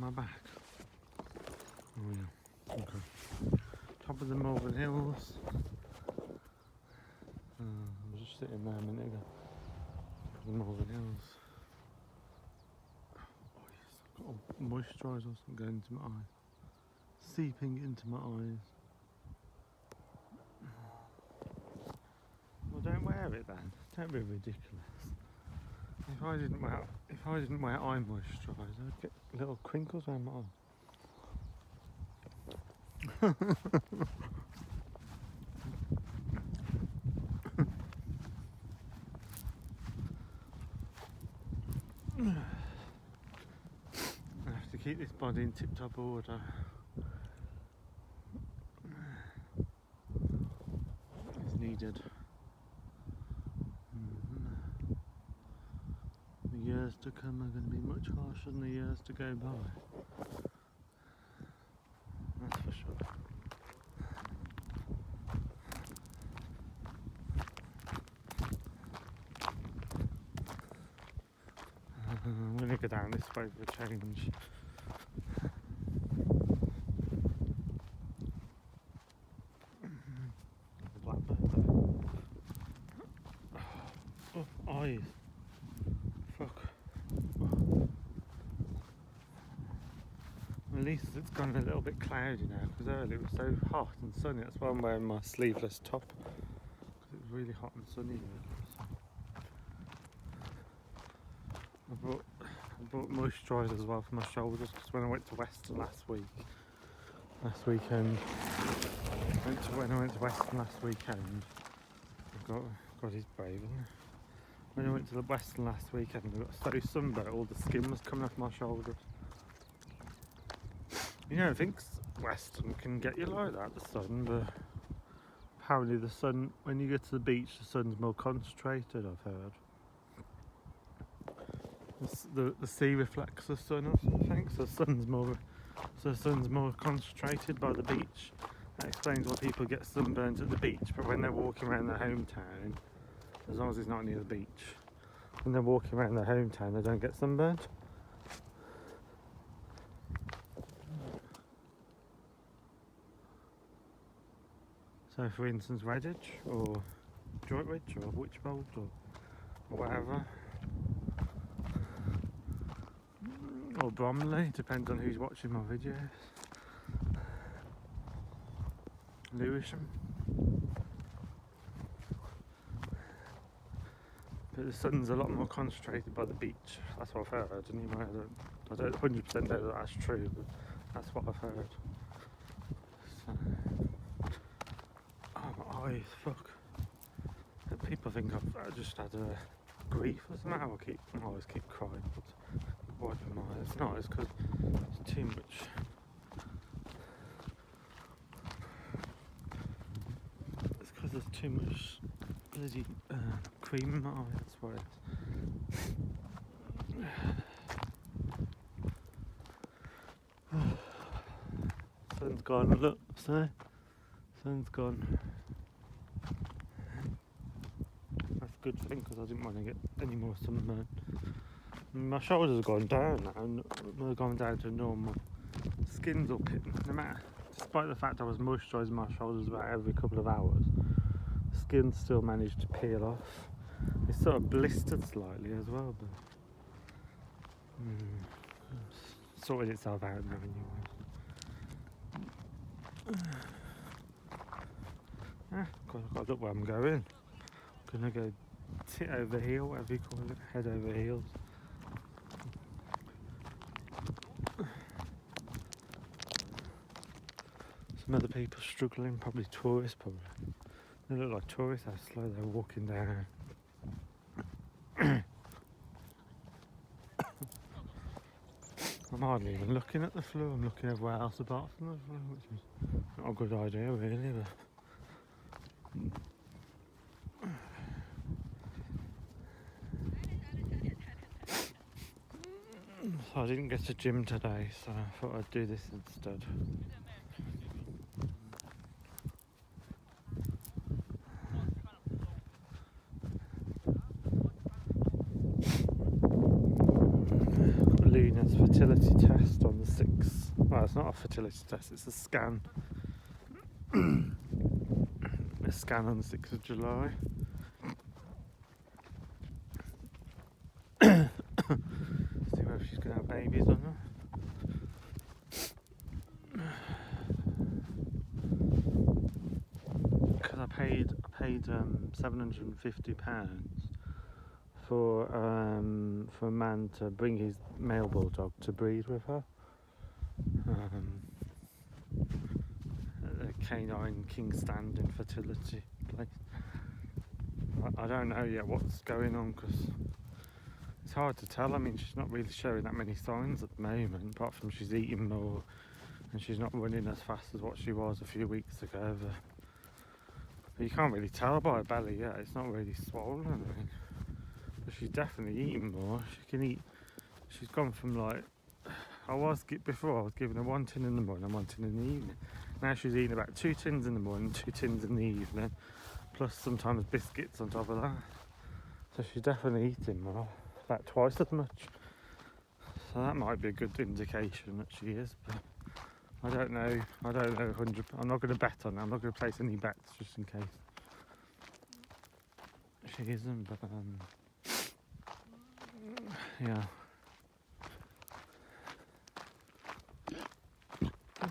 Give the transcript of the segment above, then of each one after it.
my back. Oh yeah, okay. Top of the Malvern Hills. I was just sitting there a minute ago. The Malvern Hills. Oh yes, I've got a moisturiser going into my eyes. Seeping into my eyes. Well, don't wear it then. Don't be ridiculous. If I didn't wear eye moisturiser, I'd get little crinkles around my eyes. I have to keep this body in tip-top order. It's needed. The years to come are going to be much harsher than the years to go by. That's for sure. I'm going to go down this way for a change. Blackbird. Oh, eyes. Fuck. At least it's gone a little bit cloudy now, because earlier it was so hot and sunny. That's why I'm wearing my sleeveless top, because it was really hot and sunny earlier. So I bought moisturiser as well for my shoulders, because when I went to Western last weekend, when I went to Western last weekend, God, he's brave, isn't he? When I went to the Western last weekend, I got so sunburnt, all the skin was coming off my shoulders. You know, I think Western can get you like that, the sun, but apparently the sun, when you get to the beach, the sun's more concentrated, I've heard. The sea reflects the sun or something, so the sun's more concentrated by the beach. That explains why people get sunburnt at the beach, but when they're walking around their hometown, as long as it's not near the beach, when they're walking around their hometown, they don't get sunburnt. So for instance, Redditch or Droitwich or Witchbold or whatever, or Bromley, depends on who's watching my videos. Lewisham. But the sun's a lot more concentrated by the beach. That's what I've heard. Anyway, I don't 100% know that that's true, but that's what I've heard. So, oh my eyes, fuck. People think I've just had a grief or something. I always keep crying, but wiping my eyes. It's not, it's because it's too much. It's because there's too much bloody cream in my eye, that's why it's... Sun's gone, look, see? Sun's gone. That's a good thing, because I didn't want to get any more sunburn. My shoulders have gone down now, and they're gone down to normal. Skin's all pitting, no matter. Despite the fact I was moisturising my shoulders about every couple of hours, the skin still managed to peel off. It's sort of blistered slightly as well, but sorted itself out now anyway. God, I've got to look where I'm going. I'm gonna go tit over heel, whatever you call it, head over heels. Some other people struggling, probably tourists, probably. They look like tourists, how slow they're walking down. I'm hardly even looking at the floor, I'm looking everywhere else apart from the floor, which is not a good idea really, but... So I didn't get to gym today, so I thought I'd do this instead. doing a fertility test on the 6th. Well, it's not a fertility test, it's a scan. A scan on the 6th of July. See whether she's going to have babies or not. Because I paid £750 for a man to bring his male bulldog to breed with her. At the Canine King Standing fertility place. I don't know yet what's going on because it's hard to tell. I mean, she's not really showing that many signs at the moment, apart from she's eating more and she's not running as fast as what she was a few weeks ago. But you can't really tell by her belly yet. It's not really swollen. I mean, but she's definitely eating more. She can eat. She's gone from like before I was giving her 1 tin in the morning and 1 tin in the evening. Now she's eating about 2 tins in the morning, 2 tins in the evening, plus sometimes biscuits on top of that. So she's definitely eating more, about twice as much. So that might be a good indication that she is, but I don't know 100. I'm not going to bet on it. I'm not going to place any bets just in case she isn't, but yeah.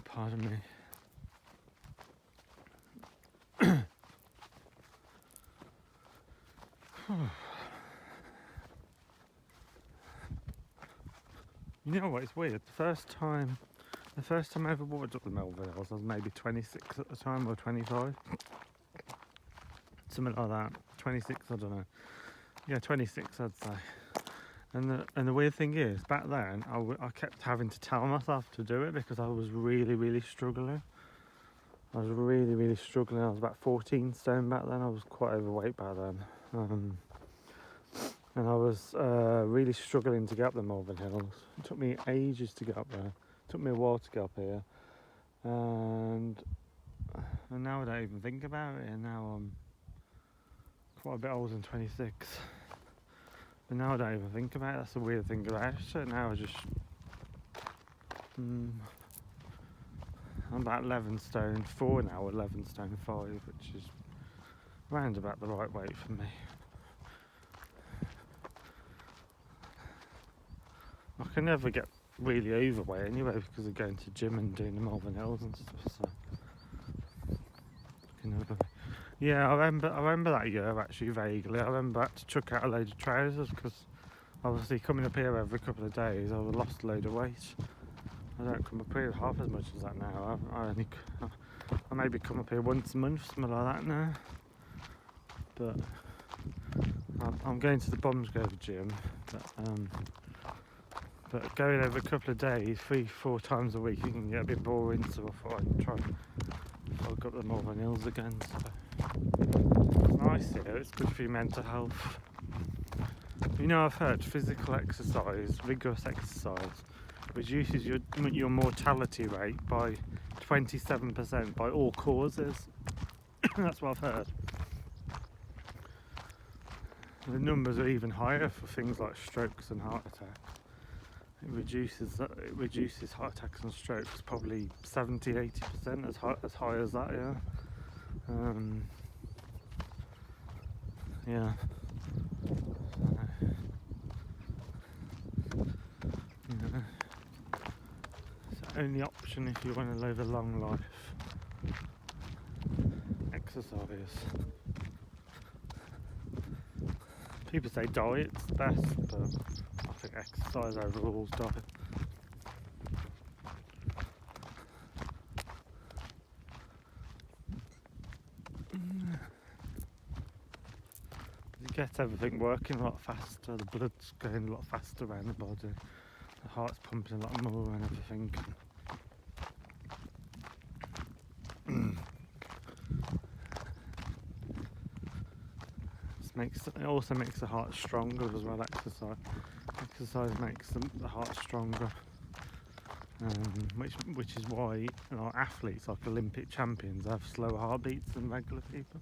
Pardon me. You know what? It's weird. The first time I ever walked up the Malvern, I was maybe 26 at the time, or 25, something like that. 26, I don't know. Yeah, 26, I'd say. And the weird thing is, back then, I kept having to tell myself to do it because I was really, really struggling. I was about 14 stone back then. I was quite overweight back then. And I was really struggling to get up the Malvern Hills. It took me ages to get up there. It took me a while to get up here. And now I don't even think about it. And now I'm quite a bit older than 26. But now I don't even think about it. That's the weird thing about it. Now I just... I'm about 11 stone 4 now, 11 stone 5, which is round about the right weight for me. I can never get really overweight anyway because of going to gym and doing the Malvern Hills and stuff. So yeah, I remember that year actually vaguely. I remember I had to chuck out a load of trousers because obviously coming up here every couple of days I lost a load of weight. I don't come up here half as much as that now. I maybe come up here once a month, something like that now. But I'm going to the Bombsgrove gym. But going every couple of days, 3-4 times a week, you can get a bit boring. So I thought I'd try and fog up the Malvern Hills again. So it's nice here. It's good for your mental health. You know, I've heard physical exercise, vigorous exercise, reduces your mortality rate by 27% by all causes. That's what I've heard. The numbers are even higher for things like strokes and heart attacks. It reduces heart attacks and strokes probably 70-80%, as high as that. Yeah. It's the only option if you want to live a long life. Exercise. People say diet's the best, but I think exercise overrules diet. You get everything working a lot faster, the blood's going a lot faster around the body, the heart's pumping a lot more and everything. It also makes the heart stronger as well. Exercise makes the heart stronger, which is why athletes like Olympic champions have slower heartbeats than regular people.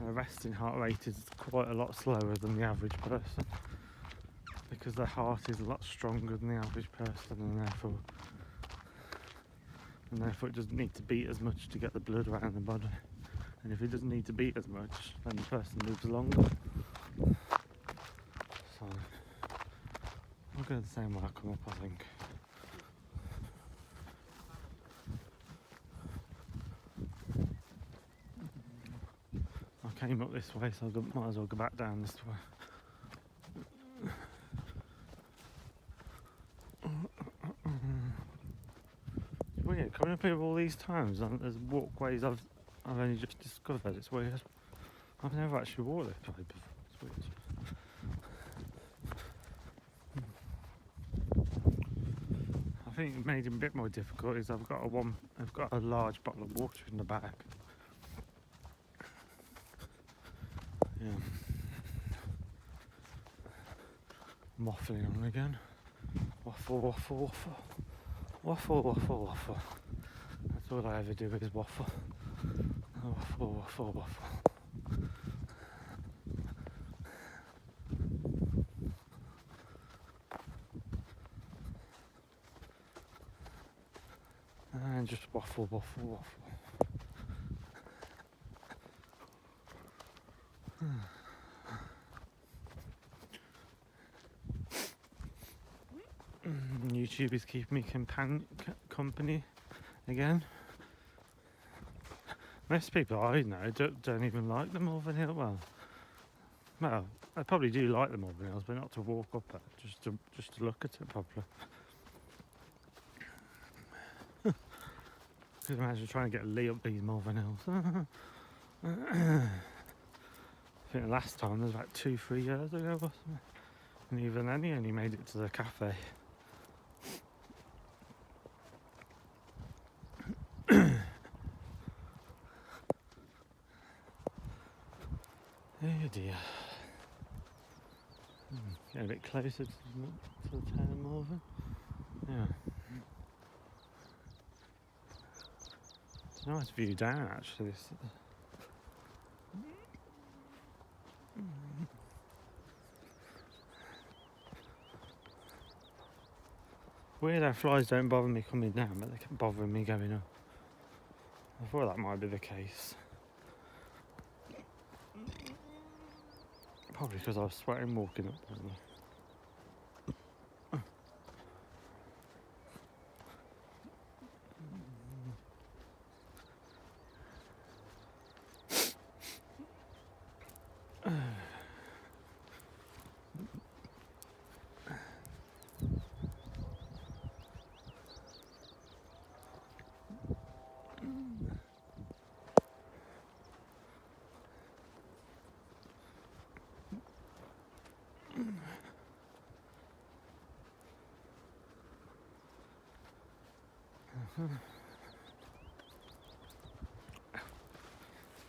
Their resting heart rate is quite a lot slower than the average person. because their heart is a lot stronger than the average person, and therefore it doesn't need to beat as much to get the blood around the body. And if it doesn't need to beat as much, then the person lives longer. So I'll go the same way I come up, I think. I came up this way, so I might as well go back down this way. It's weird coming up here all these times, and there's walkways I've only just discovered. It's weird. I've never actually walked this way before. It's weird. I think it made it a bit more difficult is I've got a large bottle of water in the bag. Yeah. I'm waffling on again. Waffle, waffle, waffle. Waffle, waffle, waffle. That's all I ever do is waffle. Waffle, waffle, waffle. And just waffle, waffle, waffle. YouTube is keeping me company again. Most people I know don't even like the Malvern Hill. Well, I probably do like the Malvern Hills, but not to walk up it, just to look at it properly. Could imagine trying to get Lee up these Malvern Hills. I think the last time was about 2-3 years ago or something. And even then he only made it to the cafe. Oh dear. Getting a bit closer to the town of Malvern. Yeah. It's a nice view down actually. Weird how flies don't bother me coming down, but they kept bothering me going up. I thought that might be the case. Probably because I was sweating walking up, wasn't I?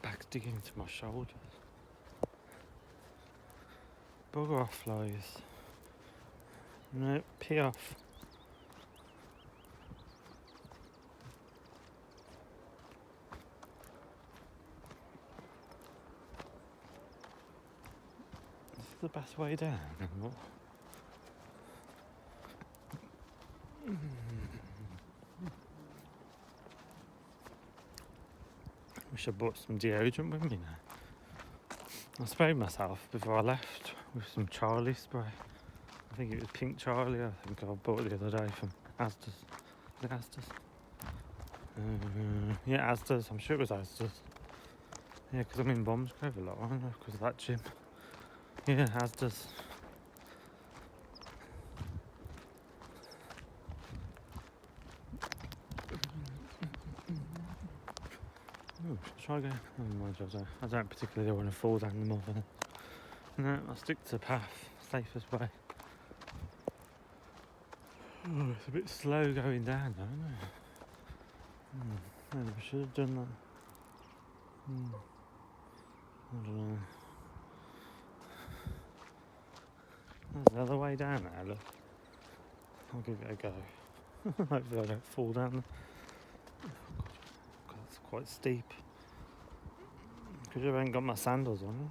Back's digging into my shoulders. Bugger off, flies. No, pee off. This is the best way down. Wish I bought some deodorant with me now. I sprayed myself before I left with some Charlie spray. I think it was Pink Charlie. I think I bought it the other day from Asda's. Is it Asda's? Yeah, Asda's. I'm sure it was Asda's. Yeah, because I'm in Bombsgrove a lot, aren't I? Because of that gym. Yeah, Asda's. Oh, try again. Oh my God, I don't particularly want to fall down the Malvern. No, I'll stick to the path, safest way. Oh, it's a bit slow going down though, isn't it? Maybe I should have done that. I don't know. There's another way down there, look. I'll give it a go. Hopefully I don't fall down there. Oh God, that's quite steep. Because I haven't got my sandals on.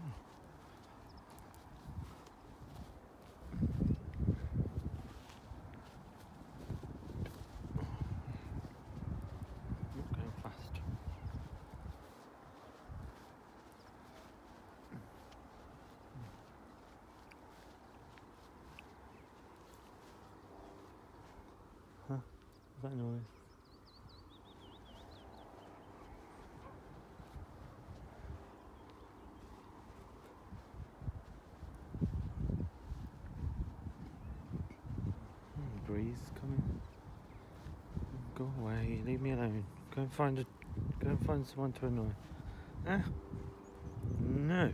What's that noise? Breeze coming. Go away, leave me alone. Go and find someone to annoy. Ah? No.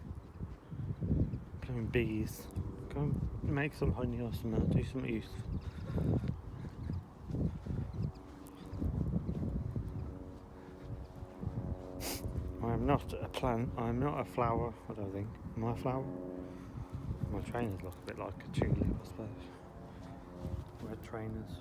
Blooming bees. Go and make some honey or something, do something useful. I'm not a plant, I'm not a flower, I don't think. Am I a flower? My trainers look a bit like a tulip, I suppose. Red trainers.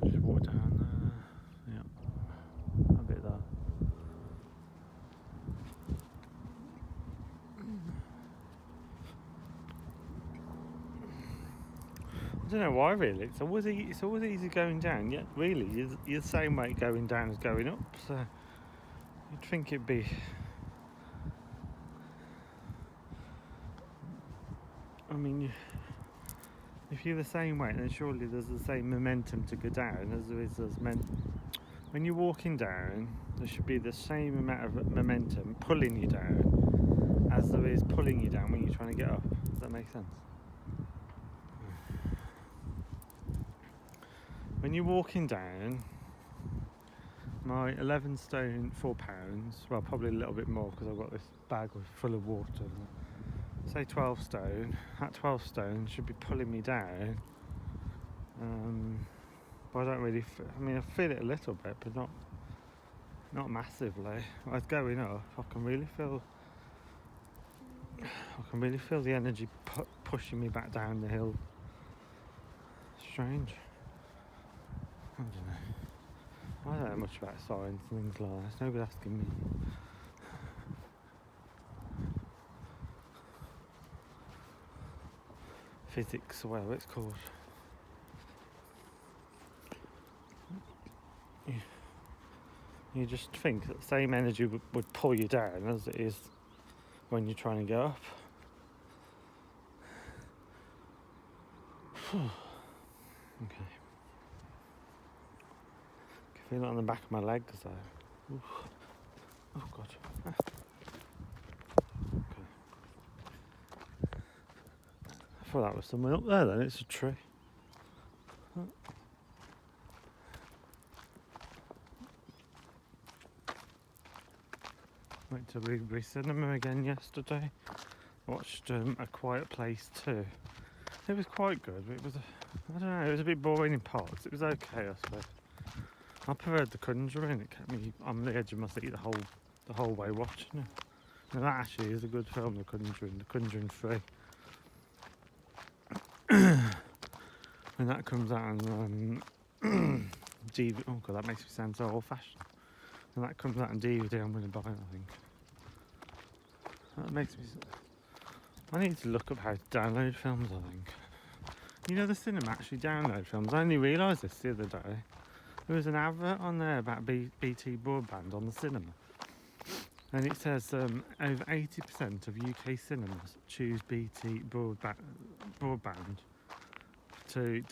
Just walk down there. Yeah. A bit there. I don't know why really. It's always easy going down. Yet really, you're the same way going down as going up. So you'd think it'd be. I mean, if you're the same way, then surely there's the same momentum to go down as there is when you're walking down. There should be the same amount of momentum pulling you down as there is pulling you down when you're trying to get up. Does that make sense? When you're walking down, my 11 stone, 4 pounds, well probably a little bit more because I've got this bag full of water, say 12 stone, that 12 stone should be pulling me down, but I don't really, I feel it a little bit, but not massively. As going up, I can really feel the energy pushing me back down the hill. Strange. I don't know. I don't know much about science and things like that. Nobody's asking me. Physics, or whatever it's called. You just think that the same energy would pull you down as it is when you're trying to go up. Okay. I feel it on the back of my legs though. Oof. Oh god. Okay. I thought that was someone up there then, it's a tree. Went to Blueberry Cinema again yesterday. Watched A Quiet Place 2. It was quite good, but I don't know, it was a bit boring in parts. It was okay, I suppose. I preferred The Conjuring. It kept me on the edge of my seat the whole way watching it. Now that actually is a good film, The Conjuring 3. When that comes out on DVD, oh god, that makes me sound so old-fashioned. When that comes out on DVD, I'm going to buy it, I think. That makes me. I need to look up how to download films, I think. You know, the cinema actually download films. I only realised this the other day. There was an advert on there about BT broadband on the cinema. And it says over 80% of UK cinemas choose BT broadband to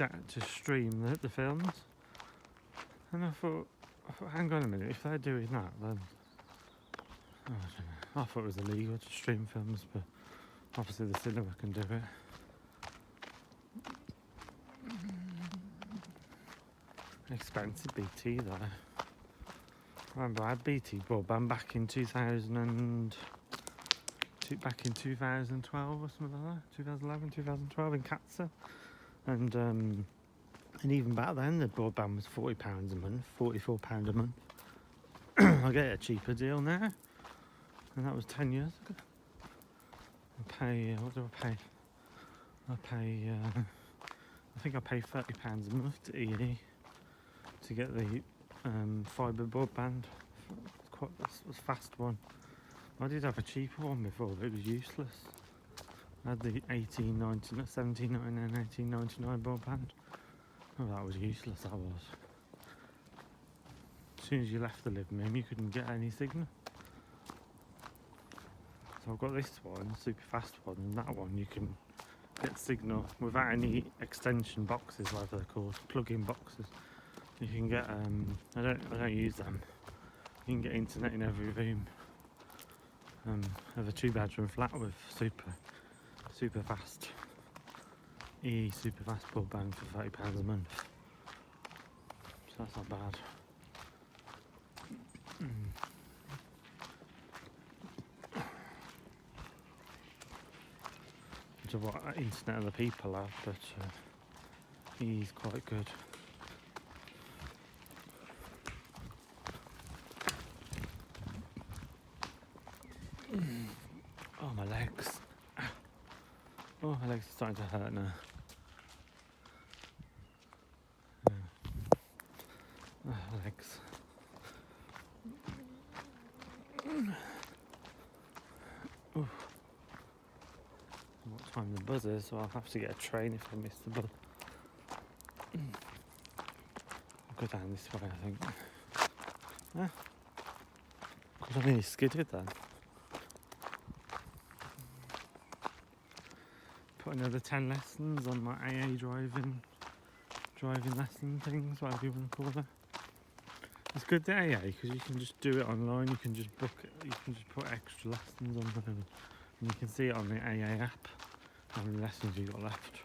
stream the films. And I thought, hang on a minute, if they're doing that, then I don't know. I thought it was illegal to stream films, but obviously the cinema can do it. Expensive BT though. I remember I had BT broadband back in 2012 or something like that. 2011, 2012 in Catson. And even back then the broadband was £40 a month, £44 a month. I get a cheaper deal now. And that was 10 years ago. I pay, what do I pay? I think I pay £30 a month to EE to get the fibre broadband. It was a fast one. I did have a cheaper one before, but it was useless. I had the 17.99 and 18.99 broadband. Oh, that was useless, that was. as soon as you left the living room, you couldn't get any signal. So I've got this one, super fast one, and that one you can get signal without any extension boxes, whatever they're called, plug-in boxes. You can get I don't use them. You can get internet in every room. I have a 2-bedroom flat with super fast super fast broadband for £30 a month. So that's not bad. Which is what internet other people have, but he's quite good. Oh, my legs. Oh, my legs are starting to hurt now. Oh, legs. Oof. What time the buzz is, so I'll have to get a train if I miss the buzz. I'll go down this way, I think. Ah. I nearly skidded then. Put another 10 lessons on my AA driving lesson things, whatever you want to call it. It's good, the AA, because you can just do it online, you can just book it, you can just put extra lessons on there, and you can see it on the AA app, how many lessons you've got left.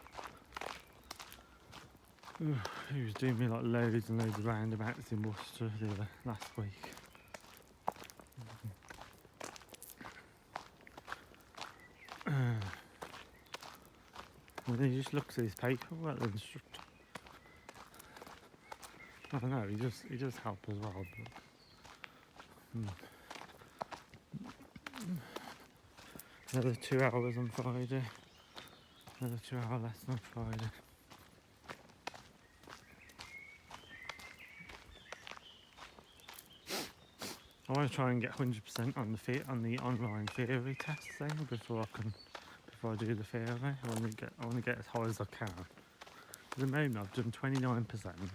He was doing me like loads and loads of roundabouts in Worcester last week. And then he just looks at his paperwork, the instructor. I don't know, he does help as well, but another 2 hours on Friday. Another 2-hour lesson on Friday. I want to try and get 100% on the online theory test thing before I do the theory. I want to get as high as I can. At the moment, I've done 29%.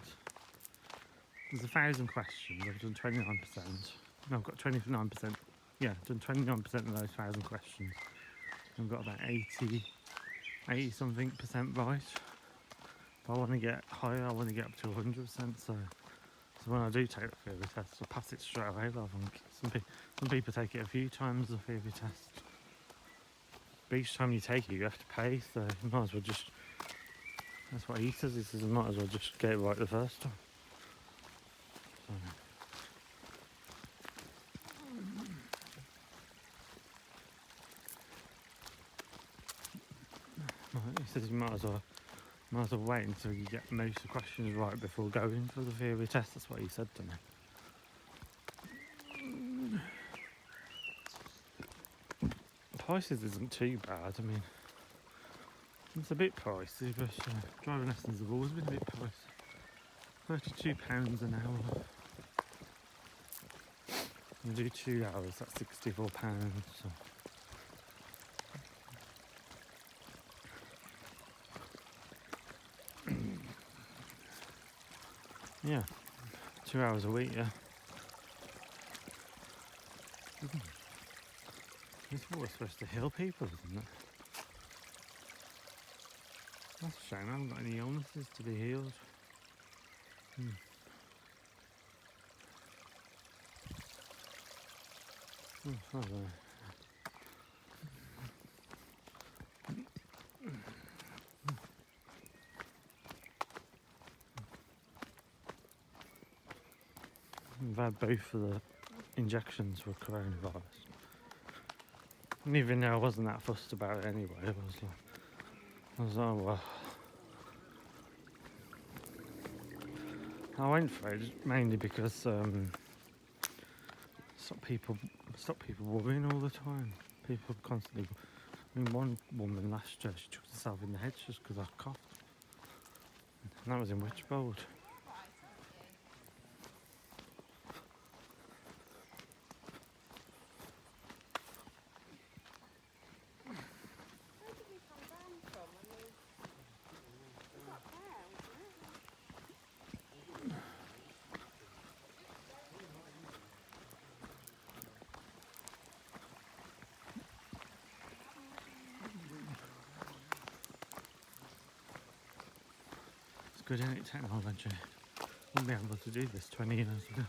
There's 1,000 questions. I've done 29%. No, I've got 29%. Yeah, I've done 29% of those 1,000 questions. I've got about 80 something % right. But I want to get higher. I want to get up to 100%. So when I do take the theory test, I'll pass it straight away. Some people take it a few times, the theory test. But each time you take it, you have to pay, so you might as well just... That's what he says, you might as well just get it right the first time. So, he says you might as well wait until you get most of the questions right before going for the theory test. That's what he said to me. Prices isn't too bad. I mean, it's a bit pricey, but driving lessons have always been a bit pricey. £32 an hour. You do 2 hours, that's £64. So. Yeah, 2 hours a week, yeah. It's what we're supposed to heal people, isn't it? That's a shame, I haven't got any illnesses to be healed. I don't know. I've had both of the injections for coronavirus. And even though I wasn't that fussed about it anyway, I was like, well. I went for it mainly because stop people worrying all the time. People constantly. I mean, one woman last year, she took herself in the head just because I coughed. And that was in Witchbold. good, isn't it? Technology. Wouldn't be able to do this 20 years ago.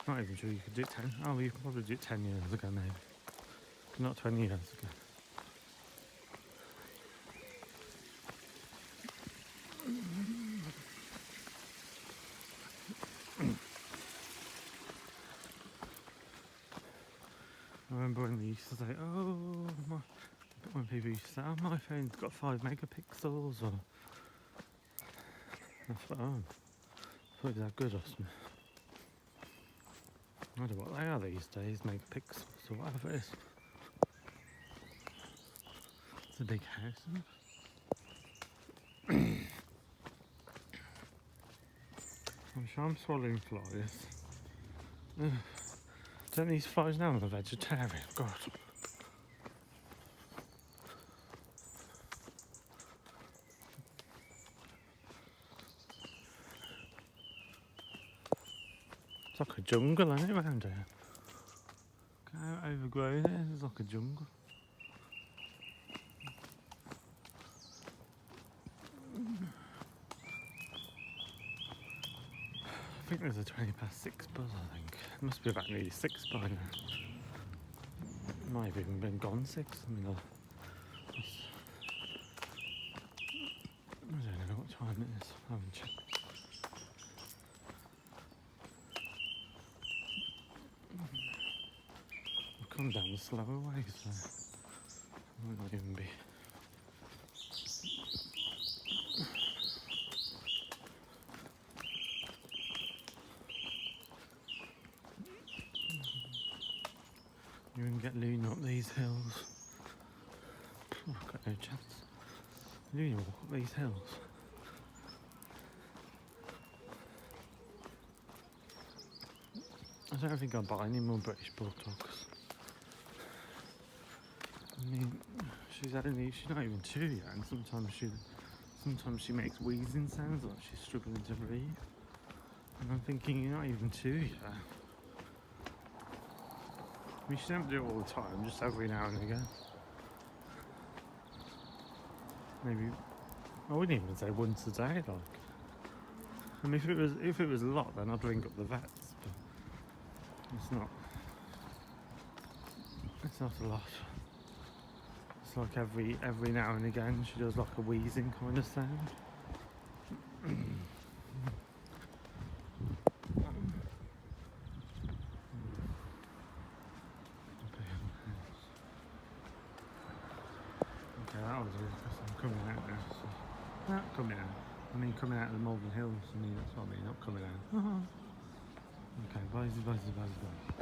Not even sure you could do it 10. Oh, you could probably do it 10 years ago, maybe. Not 20 years ago. I remember when they used to say, when people used to say, oh, my phone's got 5 megapixels, or I thought, I thought that good or something. I don't know what they are these days, megapixels or whatever it is. It's a big house, isn't it? I'm sure I'm swallowing flies. Ugh. Don't these flies now I'm a vegetarian? God. It's like a jungle, isn't it, around here? Look how overgrown it is. It's like a jungle. I think there's a 20 past 6 buzz, I think. It must be about nearly 6 by now. It might have even been gone 6. I mean, I don't know what time it is. I haven't checked. I've come down the slower way, so it might not even be. You can get Luna up these hills. I've got no chance. Luna walk up these hills. I don't think I'll buy any more British bulldogs. I mean, she's not even 2 yet, and sometimes she makes wheezing sounds like she's struggling to breathe. And I'm thinking, you're not even 2 yet. I mean, she don't do it all the time, just every now and again. Maybe I wouldn't even say once a day. Like, I mean, if it was a lot, then I'd ring up the vets. But it's not. It's not a lot. It's like every now and again she does like a wheezing kind of sound. Okay, that'll do because I'm coming out now. So. Not coming out. I mean, coming out of the Malvern Hills. I mean, that's what I mean. Not coming out. Okay, bye.